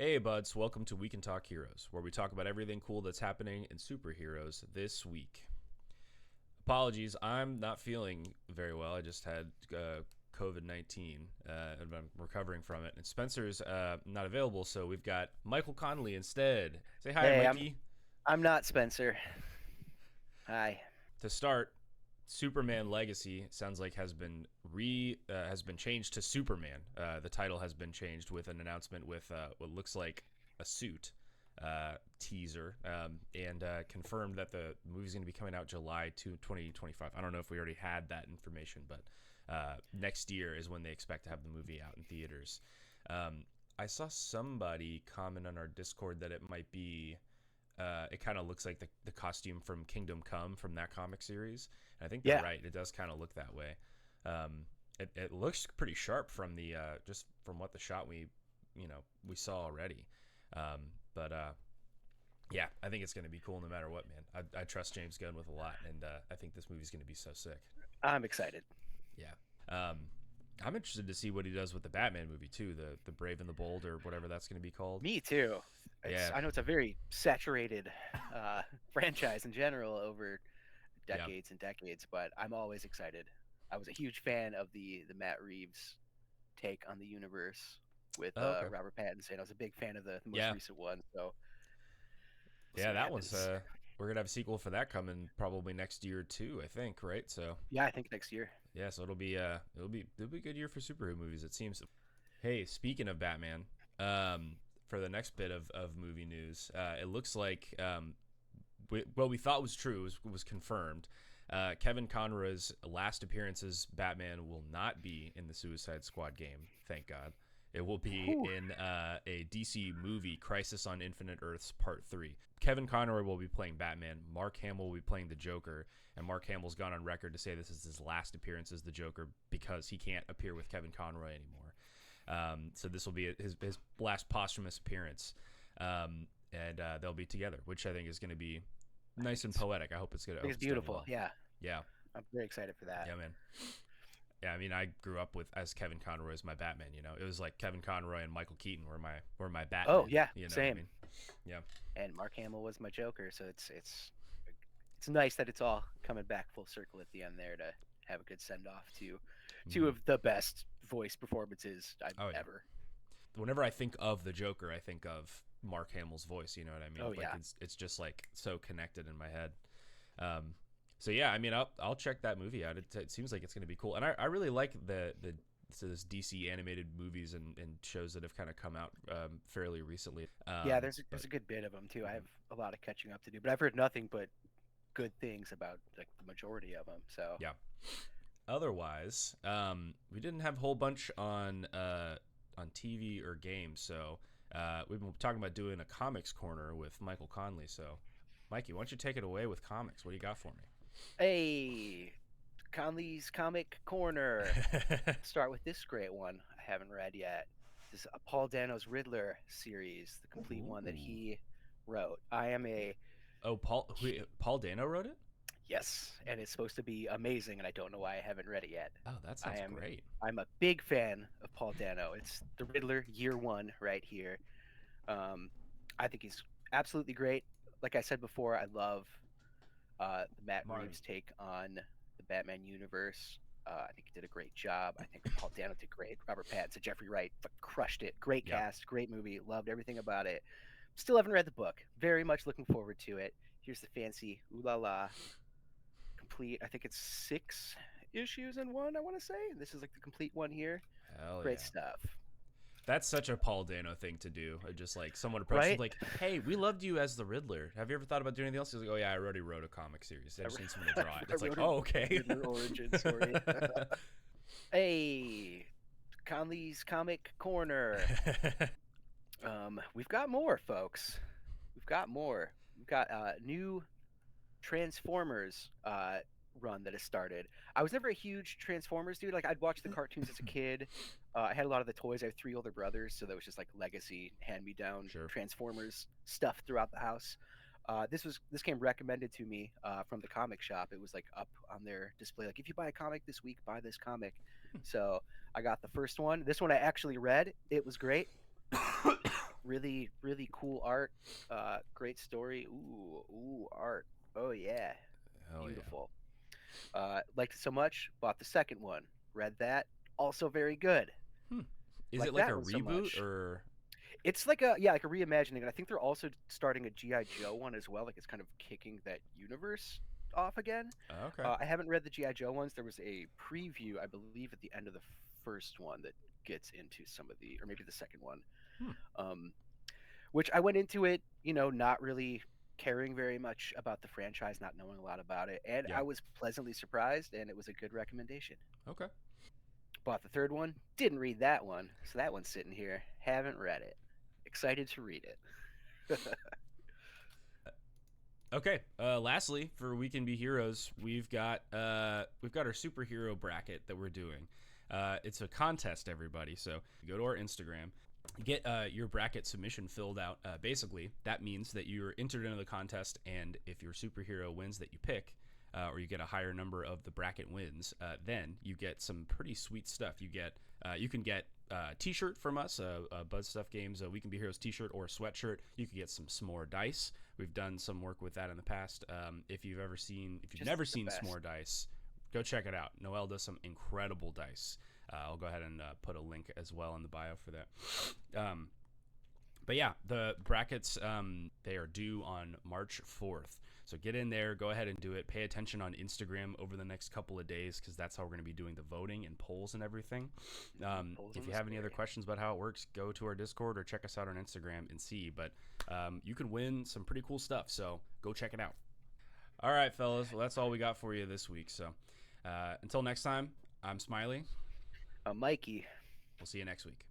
Hey buds, welcome to We Can Talk Heroes, where we talk about everything cool that's happening in superheroes this week. Apologies, I'm not feeling very well. I just had COVID-19 and I'm recovering from it. And Spencer's not available, so we've got Michael Conley instead. Say hi, Hey, Mikey. I'm not Spencer. Hi. To start, Superman Legacy sounds like has been changed to Superman. The title has been changed with an announcement with what looks like a suit teaser, and confirmed that the movie's going to be coming out July 2025. I don't know if we already had that information, but next year is when they expect to have the movie out in theaters. I saw somebody comment on our Discord that it might be it kind of looks like the costume from Kingdom Come from that comic series. And I think they're Yeah. right. It does kind of look that way. It looks pretty sharp from the just from what the shot we saw already. But yeah, I think it's going to be cool no matter what, man. I trust James Gunn with a lot, and I think this movie's going to be so sick. I'm excited. Yeah. I'm interested to see what he does with the Batman movie too, the Brave and the Bold or whatever that's going to be called. Me too. Yeah. I know it's a very saturated franchise in general over Yeah. decades and decades, but I'm always excited. I was a huge fan of the Matt Reeves take on the universe with Oh, okay. Robert Pattinson. I was a big fan of the most Yeah. recent one, so we'll see Yeah, what that one's happens. we're gonna have a sequel for that coming probably next year too, I think, right? So Yeah, I think next year. yeah, so it'll be a good year for superhero movies, it seems. Hey, speaking of Batman, for the next bit of movie news, it looks like what we thought was true was confirmed. Kevin Conroy's last appearance as Batman will not be in the Suicide Squad game. Thank God. It will be Whew. in a DC movie, Crisis on Infinite Earths Part 3. Kevin Conroy will be playing Batman. Mark Hamill will be playing the Joker. And Mark Hamill's gone on record to say this is his last appearance as the Joker because he can't appear with Kevin Conroy anymore. So this will be his last posthumous appearance. And they'll be together, which I think is going to be nice and poetic. I hope it's I gonna. I think hope it's it's done beautiful. well. Yeah, Yeah, I'm very excited for that. yeah, man. Yeah, I mean, I grew up with as Kevin Conroy as my Batman. It was like Kevin Conroy and Michael Keaton were my Oh Batman. yeah, You know what I same. mean? Yeah, And Mark Hamill was my Joker, so it's nice that it's all coming back full circle at the end there to have a good send off to two hmm. of the best voice performances I've Oh yeah. ever. Whenever I think of the Joker, I think of Mark Hamill's voice. You know what I mean? Oh Like yeah, it's just like so connected in my head. Um, so yeah, I mean, I'll check that movie out. It seems like it's going to be cool, and I really like the so this DC animated movies and shows that have kind of come out fairly recently. yeah. There's But a good bit of them too. I mhm. have a lot of catching up to do, but I've heard nothing but good things about like the majority of them. So Yeah. Otherwise, we didn't have a whole bunch on TV or games, so we've been talking about doing a comics corner with Michael Conley. So, Mikey, why don't you take it away with comics? What do you got for me? hey, Conley's Comic Corner. Start with this great one I haven't read yet. This is Paul Dano's Riddler series, the complete one that Ooh. he wrote. I am a Oh, Paul Dano wrote it. Yes, and it's supposed to be amazing, and I don't know why I haven't read it yet. Oh, that I sounds am great. I'm a big fan of Paul Dano. It's the Riddler year one right here. Um, I think he's absolutely great. Like I said before, I love the Matt Martin. Reeves take on the Batman universe. I think he did a great job. I think Paul Dano did great. Robert Pattinson, Jeffrey Wright crushed it. Great Yeah. cast, great movie. Loved everything about it. Still haven't read the book. Very much looking forward to it. Here's the fancy ooh la la complete. I think it's 6 issues in one. I want to say this is like the complete one here. Hell Great yeah. stuff, That's such a Paul Dano thing to do. Just like someone approaches him right? like, "Hey, we loved you as the Riddler. Have you ever thought about doing anything else?" He's like, "Oh yeah, I already wrote a comic series. I I, just need someone to draw it." I It's like, wrote a "Oh, okay." Riddler origin story. Hey, Conley's Comic Corner. We've got more, folks. We've got more. We've got new Transformers run that has started. I was never a huge Transformers dude. Like I'd watch the cartoons as a kid. I had a lot of the toys. I have 3 older brothers, so that was just like legacy hand me down Sure. Transformers stuff throughout the house. This came recommended to me from the comic shop. It was like up on their display. Like if you buy a comic this week, buy this comic. So I got the first one. This one I actually read. It was great. Really, really cool art. Great story. Ooh, art. Oh yeah, Hell yeah. beautiful. Liked it so much. Bought the second one. Read that. Also very good. Hmm. Is it Like like a that one so reboot much. or? It's like a yeah, like a reimagining, and I think they're also starting a GI Joe one as well. Like it's kind of kicking that universe off again. Okay. I haven't read the GI Joe ones. There was a preview, I believe, at the end of the first one that gets into some of the, or maybe the second one. Hmm. Um, which I went into it, not really caring very much about the franchise, not knowing a lot about it, and Yeah. I was pleasantly surprised, and it was a good recommendation. Okay. Bought the third one, didn't read that one, so that one's sitting here, haven't read it. Excited to read it. Okay. Lastly, for We Can Be Heroes, we've got our superhero bracket that we're doing. It's a contest, everybody. So you go to our Instagram, get your bracket submission filled out. Basically, that means that you're entered into the contest, and if your superhero wins that you pick, or you get a higher number of the bracket wins, then you get some pretty sweet stuff. You can get T-shirt from us, Buzz Stuff Games, We Can Be Heroes T-shirt or sweatshirt. You can get some s'more dice. We've done some work with that in the past. If you've Just never the seen best. s'more dice, go check it out. Noelle does some incredible dice. I'll go ahead and put a link as well in the bio for that. But yeah, the brackets, they are due on March 4th. So get in there, go ahead and do it. Pay attention on Instagram over the next couple of days because that's how we're going to be doing the voting and polls and everything. Polls If on you the have any other story. questions about how it works, go to our Discord or check us out on Instagram and see. But you can win some pretty cool stuff, so go check it out. All right, fellas. Well, that's all we got for you this week. So until next time, I'm Smiley. Mikey. We'll see you next week.